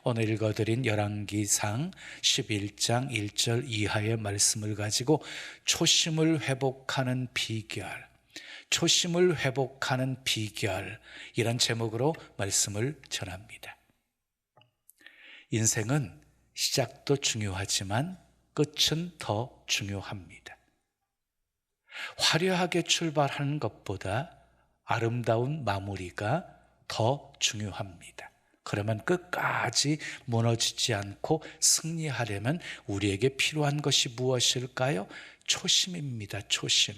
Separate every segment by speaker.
Speaker 1: 오늘 읽어드린 열왕기상 11장 1절 이하의 말씀을 가지고 초심을 회복하는 비결, 초심을 회복하는 비결, 이런 제목으로 말씀을 전합니다. 인생은 시작도 중요하지만 끝은 더 중요합니다. 화려하게 출발하는 것보다 아름다운 마무리가 더 중요합니다. 그러면 끝까지 무너지지 않고 승리하려면 우리에게 필요한 것이 무엇일까요? 초심입니다. 초심.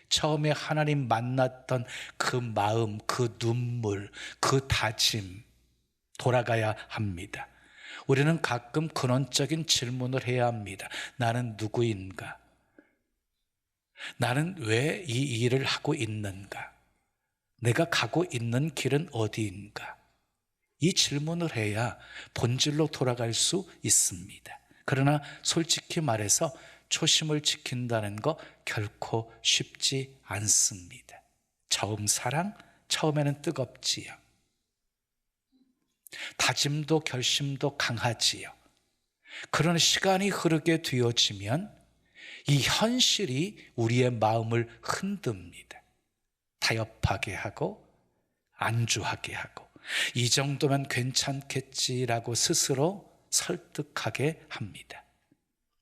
Speaker 1: 처음에 하나님 만났던 그 마음, 그 눈물, 그 다짐, 돌아가야 합니다. 우리는 가끔 근원적인 질문을 해야 합니다. 나는 누구인가? 나는 왜 이 일을 하고 있는가? 내가 가고 있는 길은 어디인가? 이 질문을 해야 본질로 돌아갈 수 있습니다. 그러나 솔직히 말해서 초심을 지킨다는 거 결코 쉽지 않습니다. 처음 사랑, 처음에는 뜨겁지요. 다짐도 결심도 강하지요. 그런 시간이 흐르게 되어지면 이 현실이 우리의 마음을 흔듭니다. 타협하게 하고 안주하게 하고 이 정도면 괜찮겠지라고 스스로 설득하게 합니다.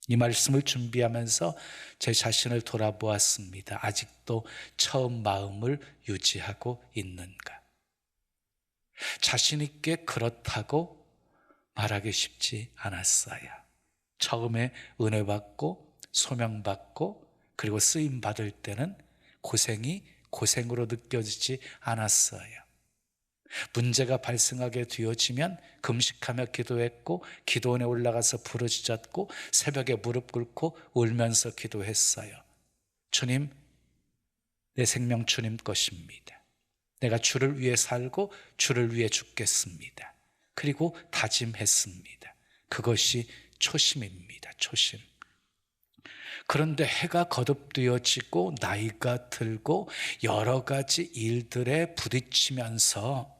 Speaker 1: 이 말씀을 준비하면서 제 자신을 돌아보았습니다. 아직도 처음 마음을 유지하고 있는가? 자신 있게 그렇다고 말하기 쉽지 않았어요. 처음에 은혜 받고 소명 받고 그리고 쓰임 받을 때는 고생이 고생으로 느껴지지 않았어요. 문제가 발생하게 되어지면 금식하며 기도했고 기도원에 올라가서 부르짖었고 새벽에 무릎 꿇고 울면서 기도했어요. 주님, 내 생명 주님 것입니다. 내가 주를 위해 살고 주를 위해 죽겠습니다. 그리고 다짐했습니다. 그것이 초심입니다. 초심. 그런데 해가 거듭되어지고 나이가 들고 여러 가지 일들에 부딪히면서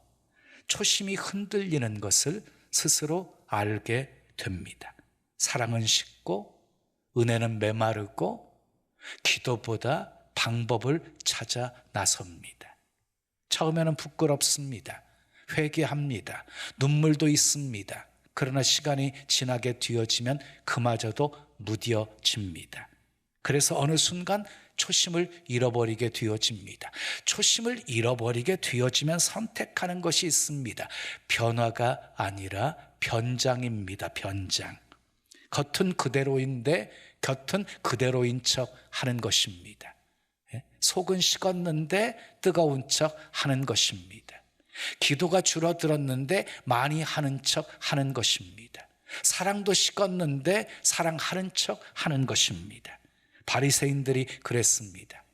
Speaker 1: 초심이 흔들리는 것을 스스로 알게 됩니다. 사랑은 식고 은혜는 메마르고 기도보다 방법을 찾아 나섭니다. 처음에는 부끄럽습니다. 회개합니다. 눈물도 있습니다. 그러나 시간이 지나게 되어지면 그마저도 무뎌집니다. 그래서 어느 순간 초심을 잃어버리게 되어집니다. 초심을 잃어버리게 되어지면 선택하는 것이 있습니다. 변화가 아니라 변장입니다. 변장. 겉은 그대로인데 곁은 그대로인 척 하는 것입니다. 속은 식었는데 뜨거운 척 하는 것입니다. 기도가 줄어들었는데 많이 하는 척 하는 것입니다. 사랑도 식었는데 사랑하는 척 하는 것입니다. 바리새인들이 그랬습니다.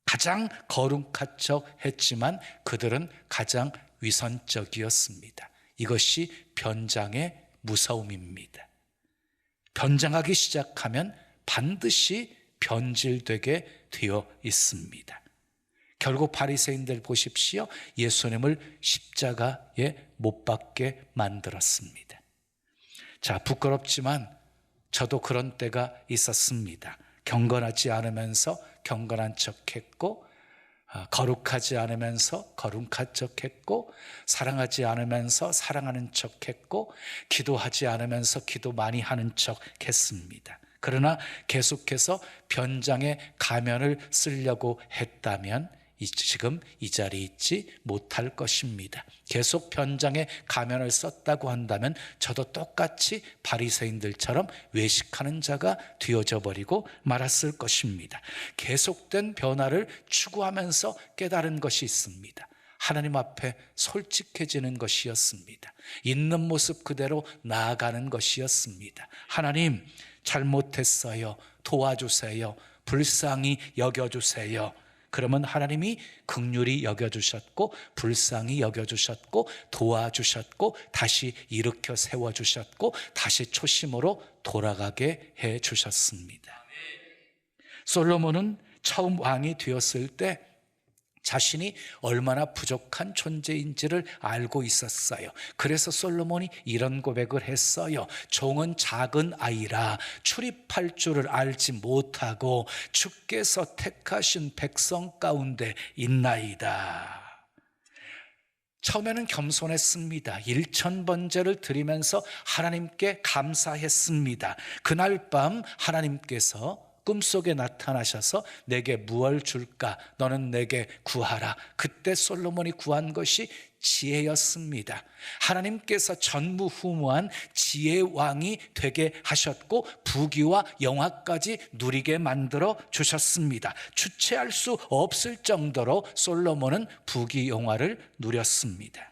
Speaker 1: 가장 거룩한 척 했지만 그들은 가장 위선적이었습니다. 이것이 변장의 무서움입니다. 변장하기 시작하면 반드시 변질되게 되어 있습니다. 결국 바리새인들 보십시오. 예수님을 십자가에 못 박게 만들었습니다. 자, 부끄럽지만 저도 그런 때가 있었습니다. 경건하지 않으면서 경건한 척했고 거룩하지 않으면서 거룩한 척했고 사랑하지 않으면서 사랑하는 척했고 기도하지 않으면서 기도 많이 하는 척했습니다. 그러나 계속해서 변장의 가면을 쓰려고 했다면 지금 이 자리에 있지 못할 것입니다. 계속 변장의 가면을 썼다고 한다면 저도 똑같이 바리새인들처럼 외식하는 자가 되어져 버리고 말았을 것입니다. 계속된 변화를 추구하면서 깨달은 것이 있습니다. 하나님 앞에 솔직해지는 것이었습니다. 있는 모습 그대로 나아가는 것이었습니다. 하나님, 잘못했어요. 도와주세요. 불쌍히 여겨주세요. 그러면 하나님이 긍휼히 여겨주셨고 불쌍히 여겨주셨고 도와주셨고 다시 일으켜 세워주셨고 다시 초심으로 돌아가게 해주셨습니다. 솔로몬은 처음 왕이 되었을 때 자신이 얼마나 부족한 존재인지를 알고 있었어요. 그래서 솔로몬이 이런 고백을 했어요. 종은 작은 아이라 출입할 줄을 알지 못하고 주께서 택하신 백성 가운데 있나이다. 처음에는 겸손했습니다. 1000번제를 드리면서 하나님께 감사했습니다. 그날 밤 하나님께서 꿈속에 나타나셔서 내게 무엇을 줄까? 너는 내게 구하라. 그때 솔로몬이 구한 것이 지혜였습니다. 하나님께서 전무후무한 지혜의 왕이 되게 하셨고 부귀와 영화까지 누리게 만들어 주셨습니다. 주체할 수 없을 정도로 솔로몬은 부귀 영화를 누렸습니다.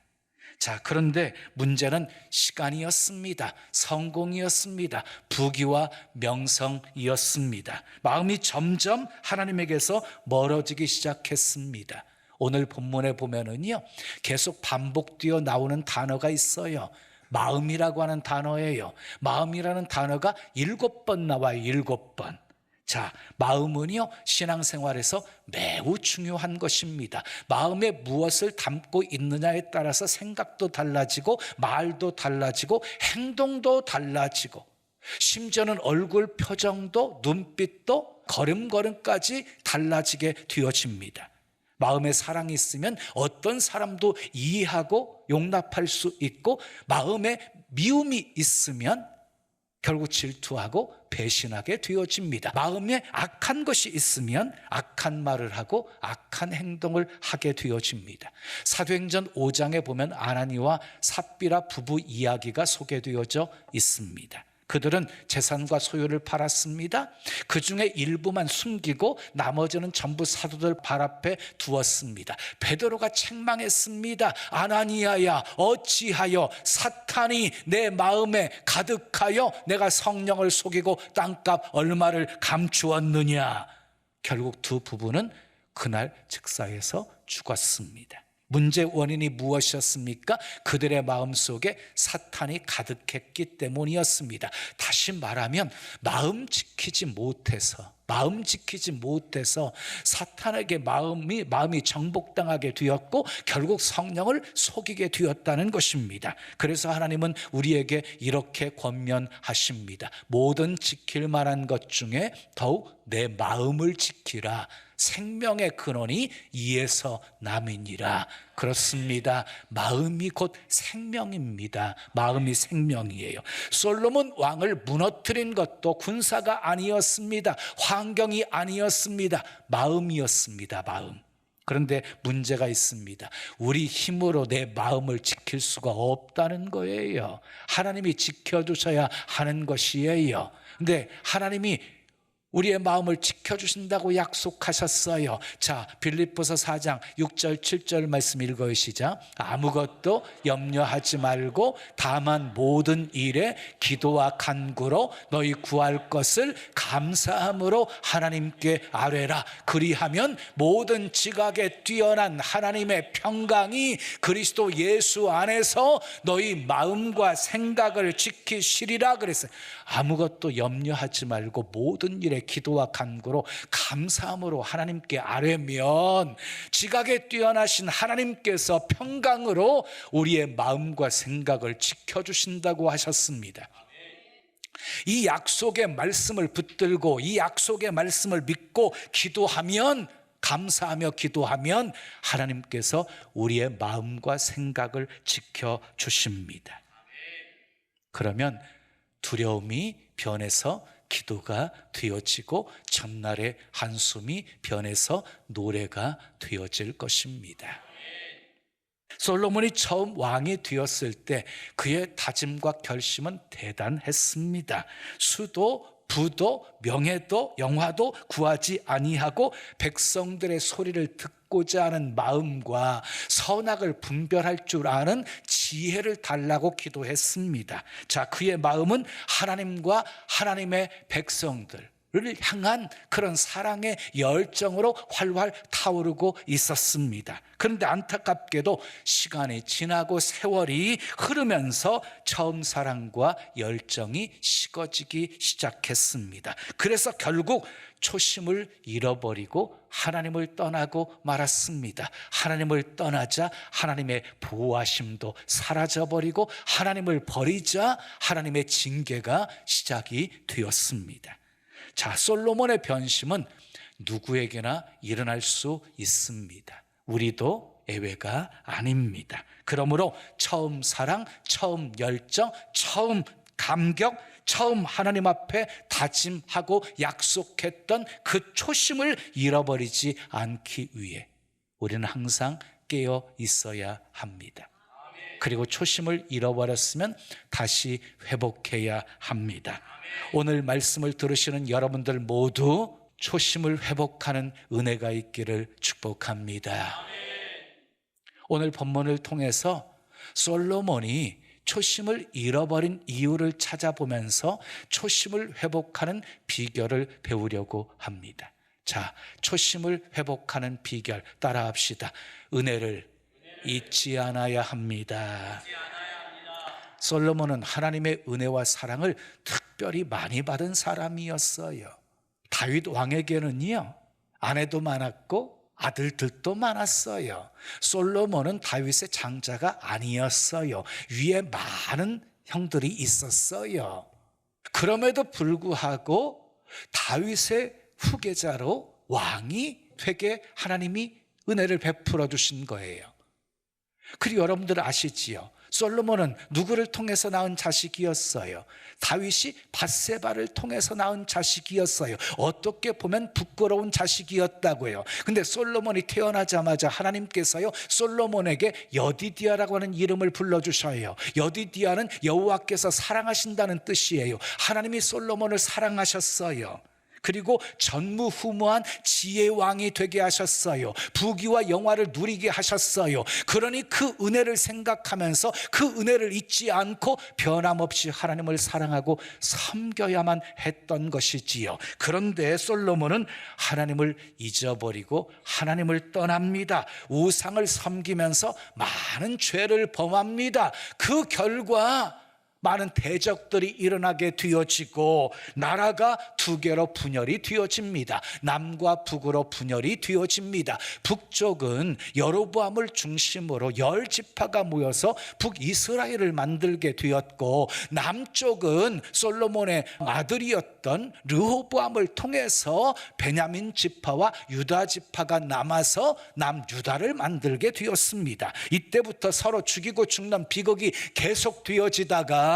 Speaker 1: 자, 그런데 문제는 시간이었습니다. 성공이었습니다. 부귀와 명성이었습니다. 마음이 점점 하나님에게서 멀어지기 시작했습니다. 오늘 본문에 보면은요, 계속 반복되어 나오는 단어가 있어요. 마음이라고 하는 단어예요. 마음이라는 단어가 7번 나와요. 7번. 자, 마음은요, 신앙생활에서 매우 중요한 것입니다. 마음에 무엇을 담고 있느냐에 따라서 생각도 달라지고 말도 달라지고 행동도 달라지고 심지어는 얼굴 표정도 눈빛도 걸음걸음까지 달라지게 되어집니다. 마음에 사랑이 있으면 어떤 사람도 이해하고 용납할 수 있고 마음에 미움이 있으면 결국 질투하고 배신하게 되어집니다. 마음에 악한 것이 있으면 악한 말을 하고 악한 행동을 하게 되어집니다. 사도행전 5장에 보면 아나니와 삽비라 부부 이야기가 소개되어져 있습니다. 그들은 재산과 소유를 팔았습니다. 그 중에 일부만 숨기고 나머지는 전부 사도들 발 앞에 두었습니다. 베드로가 책망했습니다. 아나니아야, 어찌하여 사탄이 내 마음에 가득하여 내가 성령을 속이고 땅값 얼마를 감추었느냐. 결국 두 부부는 그날 즉사에서 죽었습니다. 문제의 원인이 무엇이었습니까? 그들의 마음속에 사탄이 가득했기 때문이었습니다. 다시 말하면 마음 지키지 못해서 사탄에게 마음이 정복당하게 되었고 결국 성령을 속이게 되었다는 것입니다. 그래서 하나님은 우리에게 이렇게 권면하십니다. 모든 지킬 만한 것 중에 더욱 내 마음을 지키라. 생명의 근원이 이에서 남이니라. 그렇습니다. 마음이 곧 생명입니다. 마음이 생명이에요. 솔로몬 왕을 무너뜨린 것도 군사가 아니었습니다. 환경이 아니었습니다. 마음이었습니다. 마음. 그런데 문제가 있습니다. 우리 힘으로 내 마음을 지킬 수가 없다는 거예요. 하나님이 지켜주셔야 하는 것이에요. 근데 하나님이 우리의 마음을 지켜주신다고 약속하셨어요. 자, 빌립보서 4장 6절 7절 말씀 읽어요. 시작. 아무것도 염려하지 말고 다만 모든 일에 기도와 간구로 너희 구할 것을 감사함으로 하나님께 아뢰라. 그리하면 모든 지각에 뛰어난 하나님의 평강이 그리스도 예수 안에서 너희 마음과 생각을 지키시리라 그랬어요. 아무것도 염려하지 말고 모든 일에 기도와 간구로 감사함으로 하나님께 아뢰면 지각에 뛰어나신 하나님께서 평강으로 우리의 마음과 생각을 지켜주신다고 하셨습니다. 이 약속의 말씀을 붙들고 이 약속의 말씀을 믿고 기도하면, 감사하며 기도하면 하나님께서 우리의 마음과 생각을 지켜주십니다. 그러면 두려움이 변해서 기도가 되어지고 전날의 한숨이 변해서 노래가 되어질 것입니다. 솔로몬이 처음 왕이 되었을 때 그의 다짐과 결심은 대단했습니다. 수도 부도 명예도 영화도 구하지 아니하고 백성들의 소리를 듣고자 하는 마음과 선악을 분별할 줄 아는 지혜를 달라고 기도했습니다. 자, 그의 마음은 하나님과 하나님의 백성들, 향한 그런 사랑의 열정으로 활활 타오르고 있었습니다. 그런데 안타깝게도 시간이 지나고 세월이 흐르면서 처음 사랑과 열정이 식어지기 시작했습니다. 그래서 결국 초심을 잃어버리고 하나님을 떠나고 말았습니다. 하나님을 떠나자 하나님의 보호하심도 사라져버리고 하나님을 버리자 하나님의 징계가 시작이 되었습니다. 자, 솔로몬의 변심은 누구에게나 일어날 수 있습니다. 우리도 예외가 아닙니다. 그러므로 처음 사랑, 처음 열정, 처음 감격, 처음 하나님 앞에 다짐하고 약속했던 그 초심을 잃어버리지 않기 위해 우리는 항상 깨어 있어야 합니다. 그리고 초심을 잃어버렸으면 다시 회복해야 합니다. 오늘 말씀을 들으시는 여러분들 모두 초심을 회복하는 은혜가 있기를 축복합니다. 오늘 본문을 통해서 솔로몬이 초심을 잃어버린 이유를 찾아보면서 초심을 회복하는 비결을 배우려고 합니다. 자, 초심을 회복하는 비결 따라합시다. 은혜를 잊지 않아야 합니다. 솔로몬은 하나님의 은혜와 사랑을 특별히 많이 받은 사람이었어요. 다윗 왕에게는요, 아내도 많았고 아들들도 많았어요. 솔로몬은 다윗의 장자가 아니었어요. 위에 많은 형들이 있었어요. 그럼에도 불구하고 다윗의 후계자로 왕이 되게 하나님이 은혜를 베풀어 주신 거예요. 그리고 여러분들 아시지요? 솔로몬은 누구를 통해서 낳은 자식이었어요? 다윗이 밧세바를 통해서 낳은 자식이었어요. 어떻게 보면 부끄러운 자식이었다고요. 근데 솔로몬이 태어나자마자 하나님께서요, 솔로몬에게 여디디아라고 하는 이름을 불러주셔요. 여디디아는 여호와께서 사랑하신다는 뜻이에요. 하나님이 솔로몬을 사랑하셨어요. 그리고 전무후무한 지혜의 왕이 되게 하셨어요. 부귀와 영화를 누리게 하셨어요. 그러니 그 은혜를 생각하면서 그 은혜를 잊지 않고 변함없이 하나님을 사랑하고 섬겨야만 했던 것이지요. 그런데 솔로몬은 하나님을 잊어버리고 하나님을 떠납니다. 우상을 섬기면서 많은 죄를 범합니다. 그 결과 많은 대적들이 일어나게 되어지고 나라가 두 개로 분열이 되어집니다. 남과 북으로 분열이 되어집니다. 북쪽은 여로보암을 중심으로 10지파가 모여서 북이스라엘을 만들게 되었고, 남쪽은 솔로몬의 아들이었던 르호보암을 통해서 베냐민 지파와 유다 지파가 남아서 남유다를 만들게 되었습니다. 이때부터 서로 죽이고 죽는 비극이 계속 되어지다가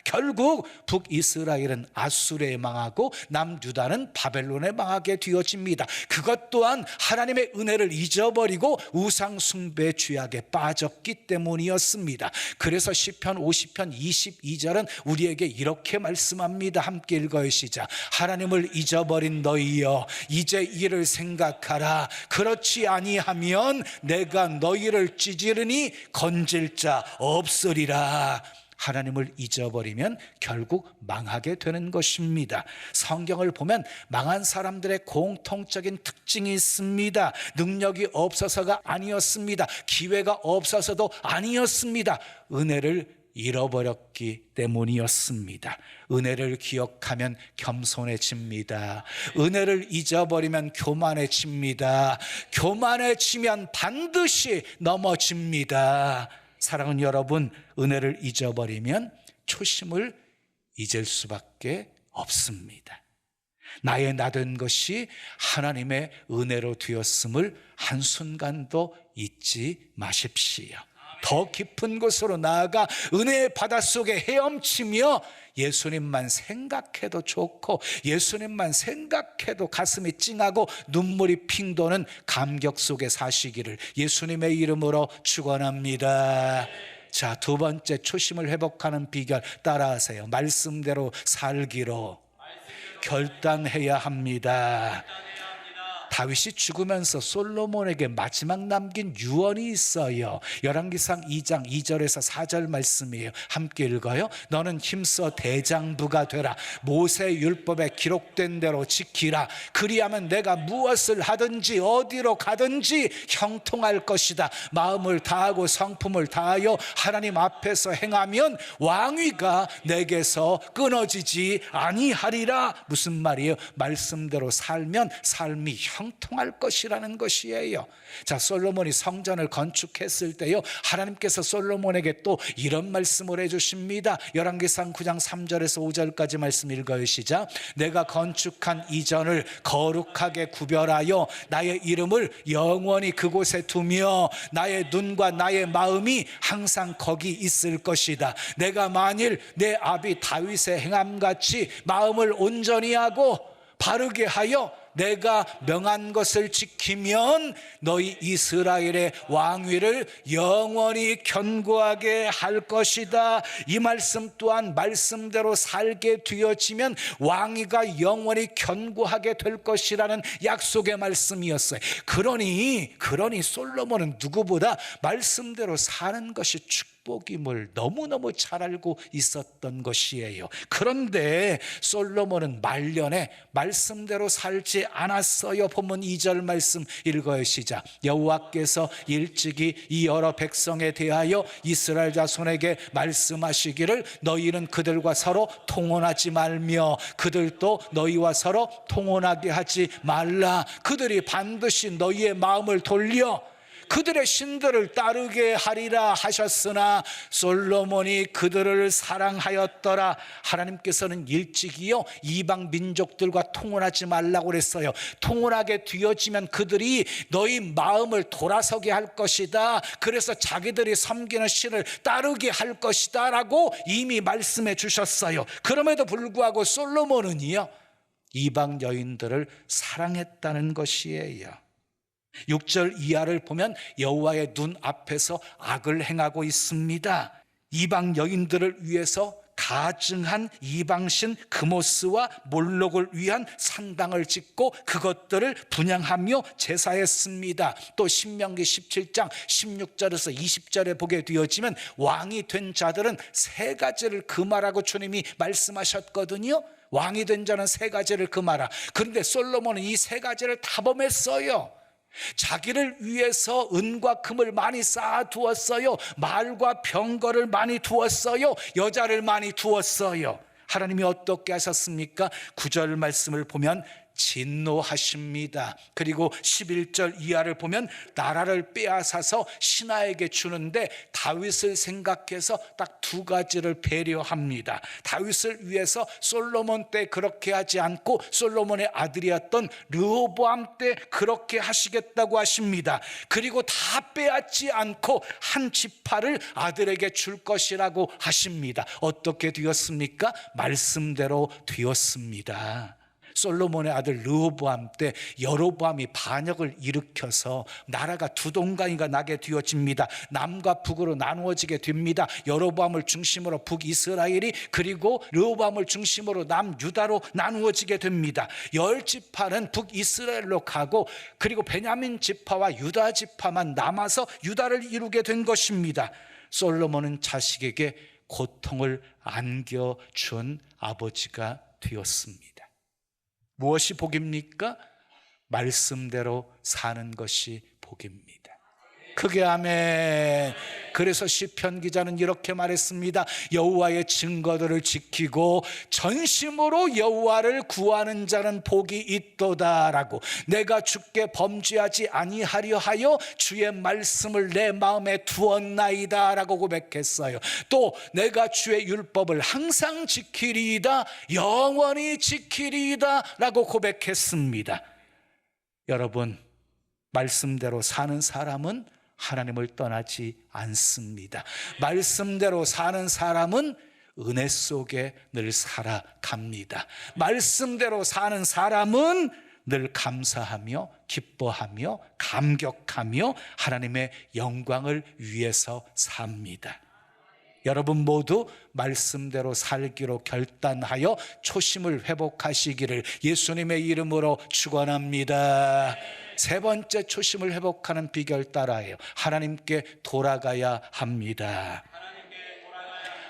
Speaker 1: 결국 북이스라엘은 아수르에 망하고 남유다는 바벨론에 망하게 되어집니다. 그것 또한 하나님의 은혜를 잊어버리고 우상 숭배 죄악에 빠졌기 때문이었습니다. 그래서 시편 50편 22절은 우리에게 이렇게 말씀합니다. 함께 읽어요. 시작. 하나님을 잊어버린 너희여, 이제 이를 생각하라. 그렇지 아니하면 내가 너희를 찌르니 건질 자 없으리라. 하나님을 잊어버리면 결국 망하게 되는 것입니다. 성경을 보면 망한 사람들의 공통적인 특징이 있습니다. 능력이 없어서가 아니었습니다. 기회가 없어서도 아니었습니다. 은혜를 잃어버렸기 때문이었습니다. 은혜를 기억하면 겸손해집니다. 은혜를 잊어버리면 교만해집니다. 교만해지면 반드시 넘어집니다. 사랑하는 여러분, 은혜를 잊어버리면 초심을 잊을 수밖에 없습니다. 나의 나된 것이 하나님의 은혜로 되었음을 한순간도 잊지 마십시오. 더 깊은 곳으로 나아가 은혜의 바닷속에 헤엄치며 예수님만 생각해도 좋고 예수님만 생각해도 가슴이 찡하고 눈물이 핑 도는 감격 속에 사시기를 예수님의 이름으로 축원합니다. 자, 두 번째 초심을 회복하는 비결 따라하세요. 말씀대로 살기로 결단해야 합니다. 다윗이 죽으면서 솔로몬에게 마지막 남긴 유언이 있어요. 열왕기상 2장 2절에서 4절 말씀이에요. 함께 읽어요. 너는 힘써 대장부가 되라. 모세 율법에 기록된 대로 지키라. 그리하면 내가 무엇을 하든지 어디로 가든지 형통할 것이다. 마음을 다하고 성품을 다하여 하나님 앞에서 행하면 왕위가 내게서 끊어지지 아니하리라. 무슨 말이에요? 말씀대로 살면 삶이 형통할 것이라는 것이에요. 자, 솔로몬이 성전을 건축했을 때요, 하나님께서 솔로몬에게 또 이런 말씀을 해주십니다. 열왕기상 9장 3절에서 5절까지 말씀 읽어요. 시작. 내가 건축한 이 전을 거룩하게 구별하여 나의 이름을 영원히 그곳에 두며 나의 눈과 나의 마음이 항상 거기 있을 것이다. 내가 만일 내 아비 다윗의 행함같이 마음을 온전히 하고 바르게 하여 내가 명한 것을 지키면 너희 이스라엘의 왕위를 영원히 견고하게 할 것이다. 이 말씀 또한 말씀대로 살게 되어지면 왕위가 영원히 견고하게 될 것이라는 약속의 말씀이었어요. 그러니 솔로몬은 누구보다 말씀대로 사는 것이 축복임을 너무너무 잘 알고 있었던 것이에요. 그런데 솔로몬은 말년에 말씀대로 살지 않았어요. 본문 2절 말씀 읽어요. 시작. 여호와께서 일찍이 이 여러 백성에 대하여 이스라엘 자손에게 말씀하시기를 너희는 그들과 서로 통혼하지 말며 그들도 너희와 서로 통혼하게 하지 말라. 그들이 반드시 너희의 마음을 돌려 그들의 신들을 따르게 하리라 하셨으나 솔로몬이 그들을 사랑하였더라. 하나님께서는 일찍이요 이방 민족들과 통혼하지 말라고 그랬어요. 통혼하게 되어지면 그들이 너희 마음을 돌아서게 할 것이다. 그래서 자기들이 섬기는 신을 따르게 할 것이다 라고 이미 말씀해 주셨어요. 그럼에도 불구하고 솔로몬은요 이방 여인들을 사랑했다는 것이에요. 6절 이하를 보면 여호와의 눈 앞에서 악을 행하고 있습니다. 이방 여인들을 위해서 가증한 이방신 그모스와 몰록을 위한 산당을 짓고 그것들을 분향하며 제사했습니다. 또 신명기 17장 16절에서 20절에 보게 되어지면 왕이 된 자들은 세 가지를 금하라고 주님이 말씀하셨거든요. 왕이 된 자는 세 가지를 금하라. 그런데 솔로몬은 이 세 가지를 다 범했어요. 자기를 위해서 은과 금을 많이 쌓아두었어요. 말과 병거를 많이 두었어요. 여자를 많이 두었어요. 하나님이 어떻게 하셨습니까? 9절 말씀을 보면 진노하십니다. 그리고 11절 이하를 보면 나라를 빼앗아서 신하에게 주는데 다윗을 생각해서 딱 두 가지를 배려합니다. 다윗을 위해서 솔로몬 때 그렇게 하지 않고 솔로몬의 아들이었던 르호보암 때 그렇게 하시겠다고 하십니다. 그리고 다 빼앗지 않고 한 지파를 아들에게 줄 것이라고 하십니다. 어떻게 되었습니까? 말씀대로 되었습니다. 솔로몬의 아들 르호보암 때 여로보암이 반역을 일으켜서 나라가 두 동강이가 나게 되어집니다. 남과 북으로 나누어지게 됩니다. 여로보암을 중심으로 북이스라엘이 그리고 르호보암을 중심으로 남유다로 나누어지게 됩니다. 10지파는 북이스라엘로 가고 그리고 베냐민 지파와 유다 지파만 남아서 유다를 이루게 된 것입니다. 솔로몬은 자식에게 고통을 안겨준 아버지가 되었습니다. 무엇이 복입니까? 말씀대로 사는 것이 복입니다. 크게 아멘. 그래서 시편 기자는 이렇게 말했습니다. 여호와의 증거들을 지키고 전심으로 여호와를 구하는 자는 복이 있도다라고. 내가 주께 범죄하지 아니하려 하여 주의 말씀을 내 마음에 두었나이다라고 고백했어요. 또 내가 주의 율법을 항상 지키리이다, 영원히 지키리이다라고 고백했습니다. 여러분, 말씀대로 사는 사람은 하나님을 떠나지 않습니다. 말씀대로 사는 사람은 은혜 속에 늘 살아갑니다. 말씀대로 사는 사람은 늘 감사하며 기뻐하며 감격하며 하나님의 영광을 위해서 삽니다. 여러분 모두 말씀대로 살기로 결단하여 초심을 회복하시기를 예수님의 이름으로 축원합니다. 세 번째 초심을 회복하는 비결 따라해요. 하나님께 돌아가야 합니다.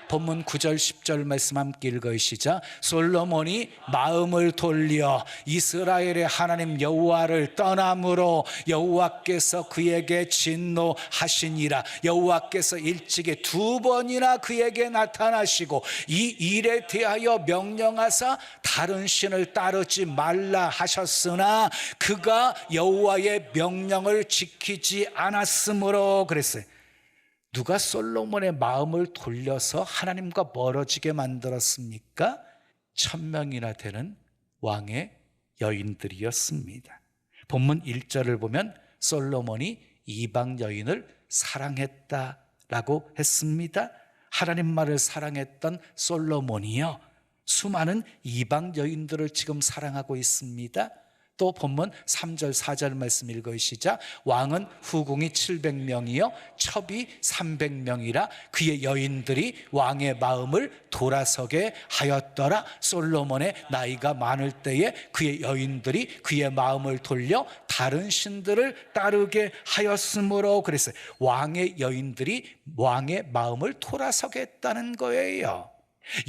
Speaker 1: 본문 9절 10절 말씀 함께 읽으시자. 솔로몬이 마음을 돌려 이스라엘의 하나님 여호와를 떠남으로 여호와께서 그에게 진노하시니라. 여호와께서 일찍이 2번이나 그에게 나타나시고 이 일에 대하여 명령하사 다른 신을 따르지 말라 하셨으나 그가 여호와의 명령을 지키지 않았으므로 그랬어요. 누가 솔로몬의 마음을 돌려서 하나님과 멀어지게 만들었습니까? 1000명이나 되는 왕의 여인들이었습니다. 본문 1절을 보면 솔로몬이 이방 여인을 사랑했다라고 했습니다. 하나님 말을 사랑했던 솔로몬이요, 수많은 이방 여인들을 지금 사랑하고 있습니다. 또 본문 3절 4절 말씀 읽으시자. 왕은 후궁이 700명이요 첩이 300명이라 그의 여인들이 왕의 마음을 돌아서게 하였더라. 솔로몬의 나이가 많을 때에 그의 여인들이 그의 마음을 돌려 다른 신들을 따르게 하였으므로 그랬어요. 왕의 여인들이 왕의 마음을 돌아서게 했다는 거예요.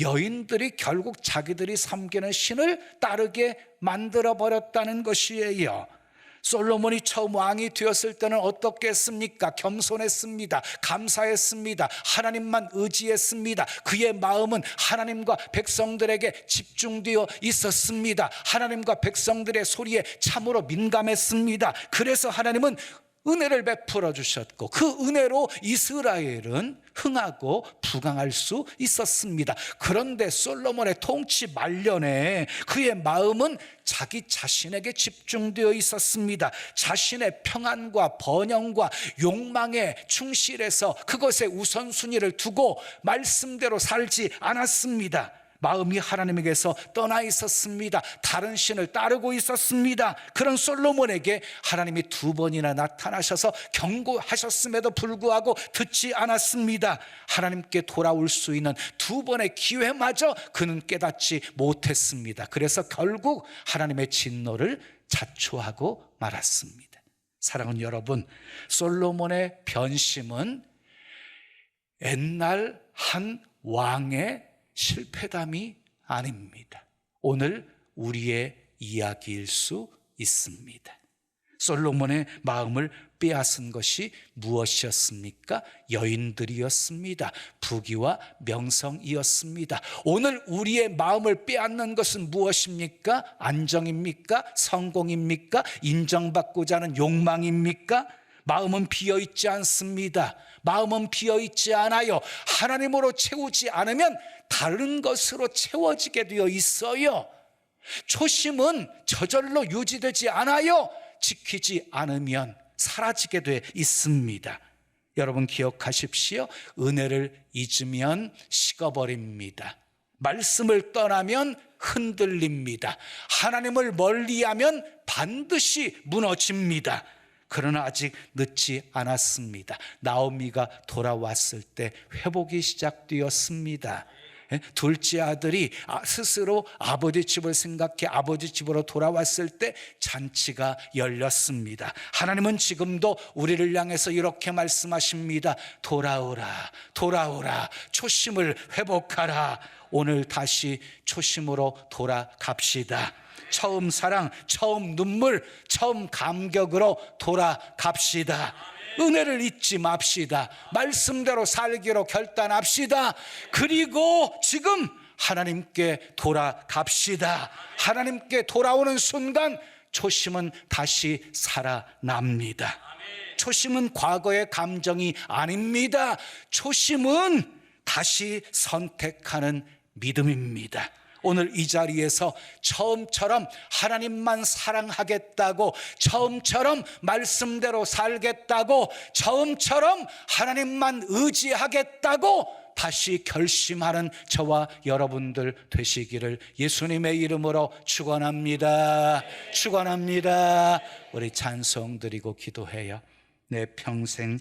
Speaker 1: 여인들이 결국 자기들이 섬기는 신을 따르게 만들어버렸다는 것이에요. 솔로몬이 처음 왕이 되었을 때는 어떻게 했습니까? 겸손했습니다. 감사했습니다. 하나님만 의지했습니다. 그의 마음은 하나님과 백성들에게 집중되어 있었습니다. 하나님과 백성들의 소리에 참으로 민감했습니다. 그래서 하나님은 은혜를 베풀어 주셨고 그 은혜로 이스라엘은 흥하고 부강할 수 있었습니다. 그런데 솔로몬의 통치 말년에 그의 마음은 자기 자신에게 집중되어 있었습니다. 자신의 평안과 번영과 욕망에 충실해서 그것에 우선순위를 두고 말씀대로 살지 않았습니다. 마음이 하나님에게서 떠나 있었습니다. 다른 신을 따르고 있었습니다. 그런 솔로몬에게 하나님이 2번이나 나타나셔서 경고하셨음에도 불구하고 듣지 않았습니다. 하나님께 돌아올 수 있는 2번의 기회마저 그는 깨닫지 못했습니다. 그래서 결국 하나님의 진노를 자초하고 말았습니다. 사랑하는 여러분, 솔로몬의 변심은 옛날 한 왕의 실패담이 아닙니다. 오늘 우리의 이야기일 수 있습니다. 솔로몬의 마음을 빼앗은 것이 무엇이었습니까? 여인들이었습니다. 부귀와 명성이었습니다. 오늘 우리의 마음을 빼앗는 것은 무엇입니까? 안정입니까? 성공입니까? 인정받고자 하는 욕망입니까? 마음은 비어있지 않습니다. 마음은 비어있지 않아요. 하나님으로 채우지 않으면 다른 것으로 채워지게 되어 있어요. 초심은 저절로 유지되지 않아요. 지키지 않으면 사라지게 돼 있습니다. 여러분 기억하십시오. 은혜를 잊으면 식어버립니다. 말씀을 떠나면 흔들립니다. 하나님을 멀리하면 반드시 무너집니다. 그러나 아직 늦지 않았습니다. 나오미가 돌아왔을 때 회복이 시작되었습니다. 둘째 아들이 스스로 아버지 집을 생각해 아버지 집으로 돌아왔을 때 잔치가 열렸습니다. 하나님은 지금도 우리를 향해서 이렇게 말씀하십니다. 돌아오라, 돌아오라, 초심을 회복하라. 오늘 다시 초심으로 돌아갑시다. 처음 사랑, 처음 눈물, 처음 감격으로 돌아갑시다. 은혜를 잊지 맙시다. 말씀대로 살기로 결단합시다. 그리고 지금 하나님께 돌아갑시다. 하나님께 돌아오는 순간 초심은 다시 살아납니다. 초심은 과거의 감정이 아닙니다. 초심은 다시 선택하는 믿음입니다. 오늘 이 자리에서 처음처럼 하나님만 사랑하겠다고, 처음처럼 말씀대로 살겠다고, 처음처럼 하나님만 의지하겠다고 다시 결심하는 저와 여러분들 되시기를 예수님의 이름으로 축원합니다. 축원합니다. 우리 찬송 드리고 기도해요. 내 평생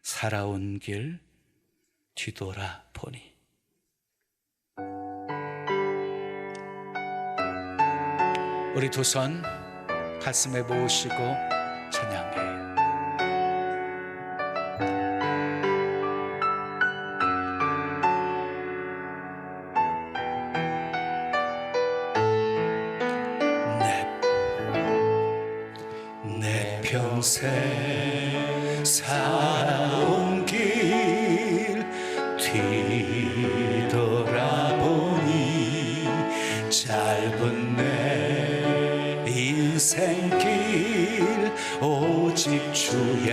Speaker 1: 살아온 길 뒤돌아보니. 우리 두 손 가슴에 모으시고 찬양해요. 내 평생 살아온 길 뒤돌아보니 짧은 내 인생길 오직 주의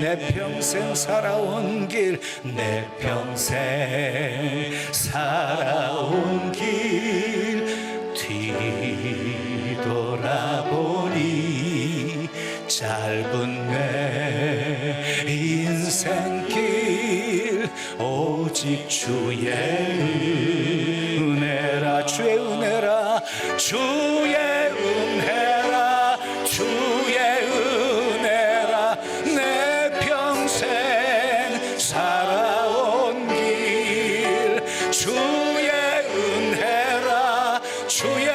Speaker 1: 내 평생 살아온 길 내 평생 살아온 길 뒤돌아보니 짧은 내 인생길 오직 주의 은혜라 주의 은혜라 주의 은혜라 주의 은혜라 내 평생 살아온 길 주의 은혜라 주의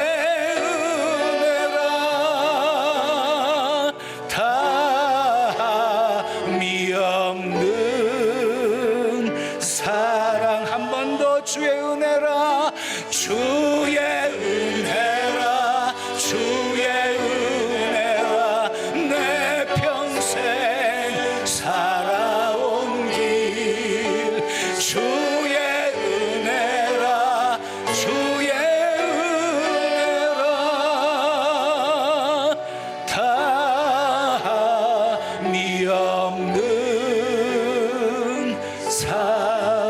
Speaker 1: 은혜라 다함이 없는 사랑 한 번 더 주의 은혜라 주의 은혜라 주의 은혜라 내 평생 살아온 길 주의 은혜라 주의 은혜라 다함이 없는 사랑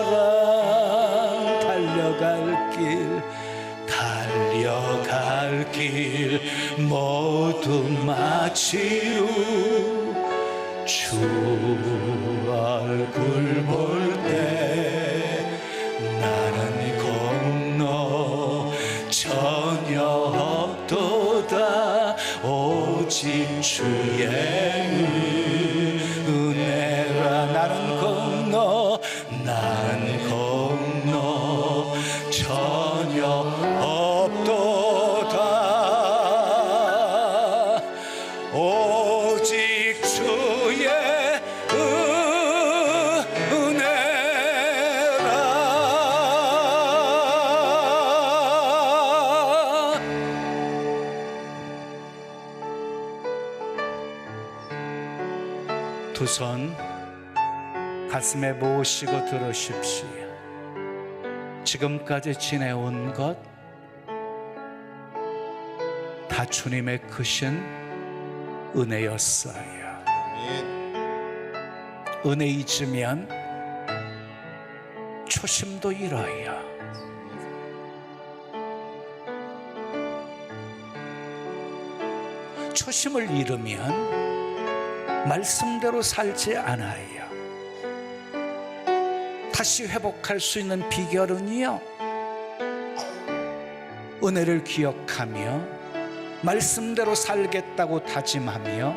Speaker 1: 달려갈 길 모두 마치루 주 얼굴 볼 때 나는 공로 전혀 없도다 오직 주의 은혜라 나는 공로 전혀 없도다 오직 주의 은혜라 두 손 가슴에 모으시고 들으십시오. 지금까지 지내온 것 다 주님의 크신 은혜였어요. 은혜 잊으면 초심도 잃어요. 초심을 잃으면 말씀대로 살지 않아요. 다시 회복할 수 있는 비결은요, 은혜를 기억하며 말씀대로 살겠다고 다짐하며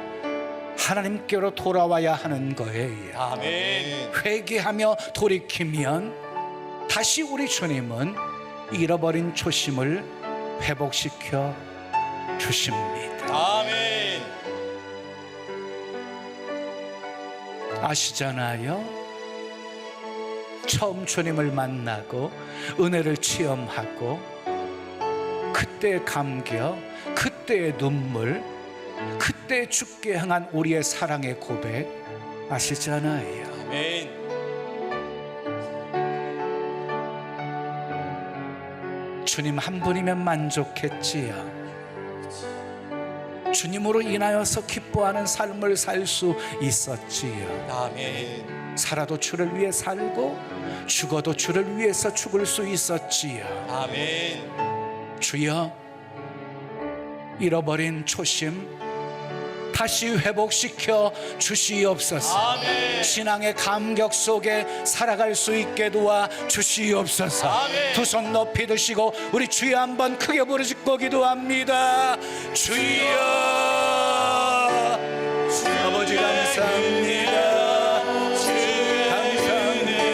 Speaker 1: 하나님께로 돌아와야 하는 거예요.
Speaker 2: 아멘.
Speaker 1: 회개하며 돌이키면 다시 우리 주님은 잃어버린 초심을 회복시켜 주십니다.
Speaker 2: 아멘.
Speaker 1: 아시잖아요. 처음 주님을 만나고 은혜를 체험하고 그때의 감격, 그때의 눈물, 그때 주께 향한 우리의 사랑의 고백 아시잖아요.
Speaker 2: 아멘.
Speaker 1: 주님 한 분이면 만족했지요. 주님으로 인하여서 기뻐하는 삶을 살 수 있었지요.
Speaker 2: 아멘.
Speaker 1: 살아도 주를 위해 살고 죽어도 주를 위해서 죽을 수 있었지요.
Speaker 2: 아멘.
Speaker 1: 주여, 잃어버린 초심 다시 회복시켜 주시옵소서.
Speaker 2: 아멘.
Speaker 1: 신앙의 감격 속에 살아갈 수 있게 도와 주시옵소서.
Speaker 2: 아멘.
Speaker 1: 두 손 높이 드시고 우리 주여 한번 크게 부르짖고 기도합니다. 주여, 아버지 감사합니다. 감사합니다.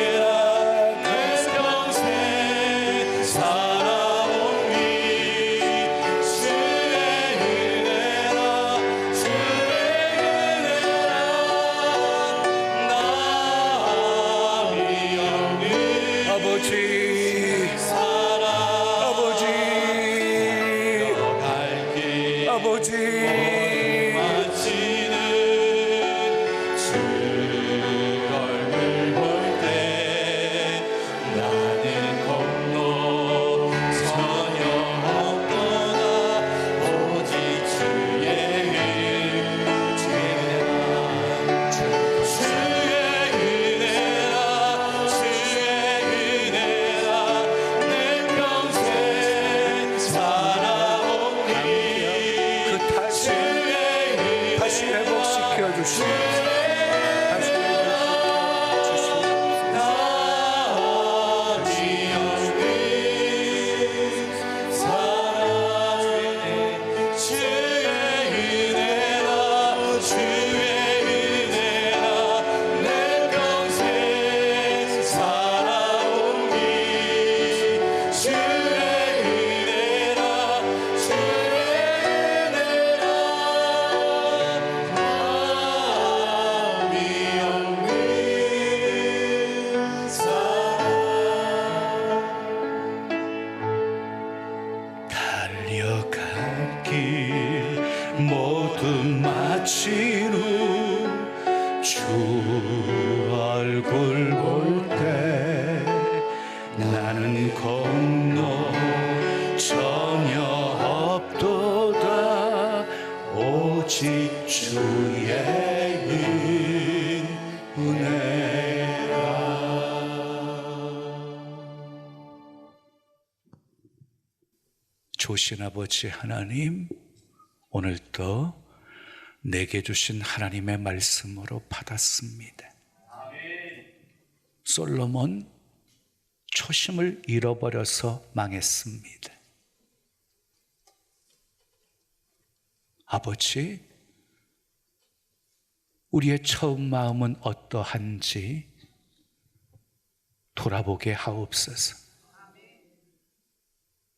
Speaker 1: 강 건너 전혀 없도다. 오직 주의 은혜라. 조신 아버지 하나님, 오늘도 내게 주신 하나님의 말씀으로 받았습니다. 솔로몬 초심을 잃어버려서 망했습니다. 아버지, 우리의 처음 마음은 어떠한지 돌아보게 하옵소서.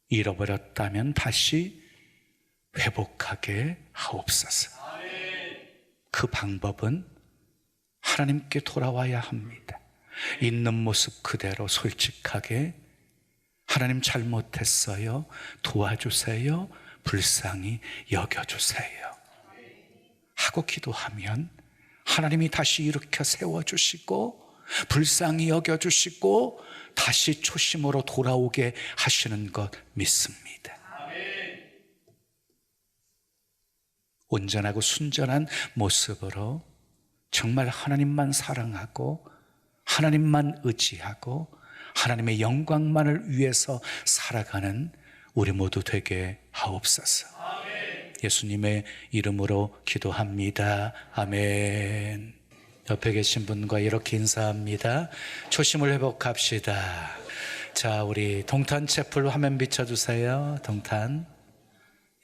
Speaker 1: 잃어버렸다면 다시 회복하게 하옵소서. 그 방법은 하나님께 돌아와야 합니다. 있는 모습 그대로 솔직하게 하나님 잘못했어요, 도와주세요, 불쌍히 여겨주세요 하고 기도하면 하나님이 다시 일으켜 세워주시고 불쌍히 여겨주시고 다시 초심으로 돌아오게 하시는 것 믿습니다. 온전하고 순전한 모습으로 정말 하나님만 사랑하고 하나님만 의지하고 하나님의 영광만을 위해서 살아가는 우리 모두 되게 하옵소서. 예수님의 이름으로 기도합니다. 아멘. 옆에 계신 분과 이렇게 인사합니다. 초심을 회복합시다. 자, 우리 동탄 채플 화면 비춰주세요. 동탄.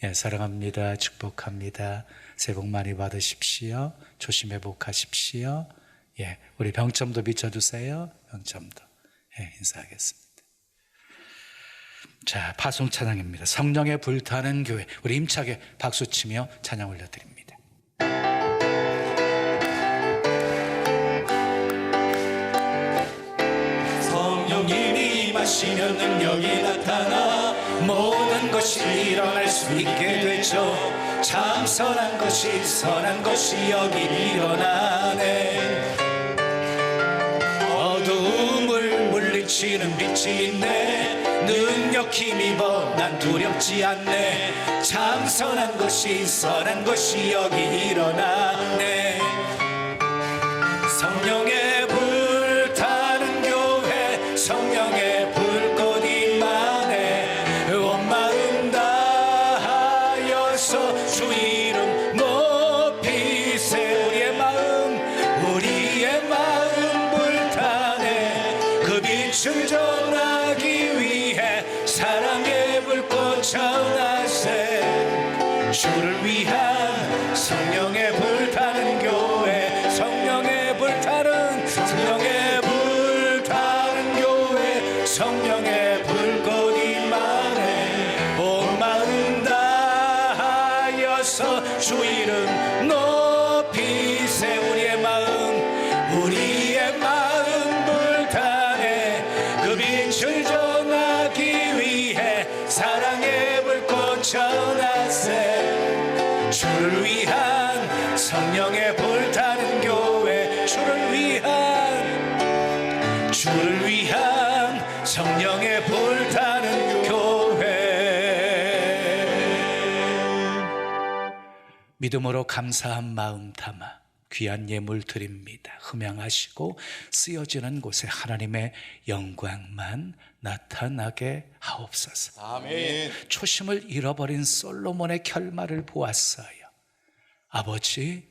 Speaker 1: 예, 사랑합니다. 축복합니다. 새해 복 많이 받으십시오. 초심 회복하십시오. 예, 우리 병점도 비춰주세요. 병점도. 예, 인사하겠습니다. 자, 파송 찬양입니다. 성령의 불타는 교회. 우리 힘차게 박수치며 찬양 올려드립니다. 성령님이 임하시면 능력이 나타나 모든 것이 일어날 수 있게 되죠. 참 선한 것이 여기 일어나네. 어두움을 물리치는 빛이 있네. 능력 힘입어 난 두렵지 않네. 참 선한 것이 여기 일어나네. 성령의 불타는 교회, 성령의 불꽃 임하네. 온 마음 다하여서 주 이름 높이세. 우리의 마음 불타네. 그 빛을 전하기 위해 사랑의 불꽃 전하세. 주를 위한 성령의 불타는 교회, 성령의 불타는 교회, 성령의 불꽃 임하네. 온 마음 다하여서 주 이름 높이세. 우리의 마음 불타네. 그 빛을 전하기 위해 사랑의 불꽃 전하세. 주를 위한 성령의 불타는 교회, 주를 위한 성령의 불타는 교회. 믿음으로 감사한 마음 담아 귀한 예물 드립니다. 흠양하시고 쓰여지는 곳에 하나님의 영광만 나타나게 하옵소서.
Speaker 2: 아멘.
Speaker 1: 초심을 잃어버린 솔로몬의 결말을 보았어요. 아버지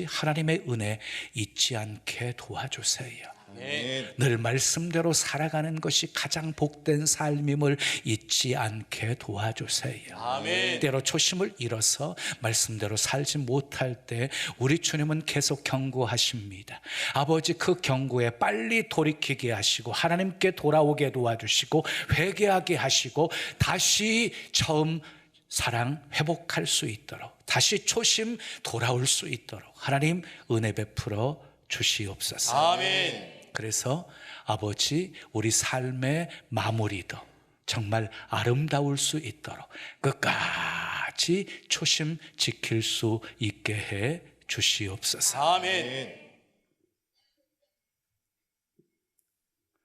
Speaker 1: 하나님의 은혜 잊지 않게 도와주세요.
Speaker 2: 아멘.
Speaker 1: 늘 말씀대로 살아가는 것이 가장 복된 삶임을 잊지 않게 도와주세요.
Speaker 2: 아멘.
Speaker 1: 때로 초심을 잃어서 말씀대로 살지 못할 때 우리 주님은 계속 경고하십니다. 아버지, 그 경고에 빨리 돌이키게 하시고 하나님께 돌아오게 도와주시고 회개하게 하시고 다시 처음 사랑 회복할 수 있도록, 다시 초심 돌아올 수 있도록 하나님 은혜 베풀어 주시옵소서.
Speaker 2: 아멘.
Speaker 1: 그래서 아버지, 우리 삶의 마무리도 정말 아름다울 수 있도록 끝까지 초심 지킬 수 있게 해 주시옵소서.
Speaker 2: 아멘.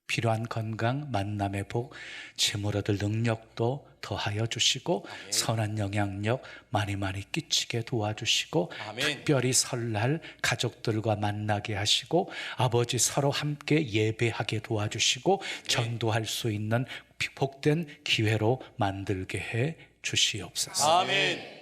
Speaker 1: 필요한 건강, 만남의 복, 재물 얻을 능력도 더하여 주시고 선한 영향력 많이 끼치게 도와주시고
Speaker 2: 아멘.
Speaker 1: 특별히 설날 가족들과 만나게 하시고 아버지 서로 함께 예배하게 도와주시고 전도할 수 있는 복된 기회로 만들게 해 주시옵소서.
Speaker 2: 아멘.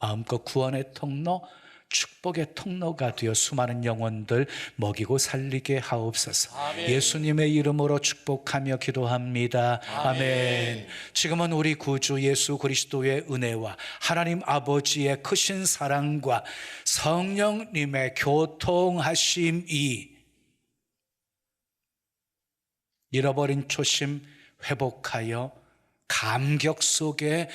Speaker 1: 마음껏 구원의 통로, 축복의 통로가 되어 수많은 영혼들 먹이고 살리게 하옵소서.
Speaker 2: 아멘.
Speaker 1: 예수님의 이름으로 축복하며 기도합니다. 아멘.
Speaker 2: 아멘.
Speaker 1: 지금은 우리 구주 예수 그리스도의 은혜와 하나님 아버지의 크신 사랑과 성령님의 교통하심이 잃어버린 초심 회복하여 감격 속에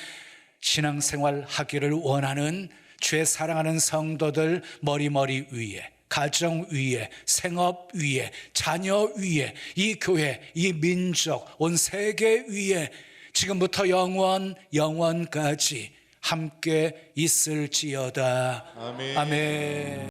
Speaker 1: 신앙생활 하기를 원하는 주의 사랑하는 성도들 머리 위에, 가정 위에, 생업 위에, 자녀 위에, 이 교회, 이 민족, 온 세계 위에 지금부터 영원까지 함께 있을지어다.
Speaker 2: 아멘.
Speaker 1: 아멘.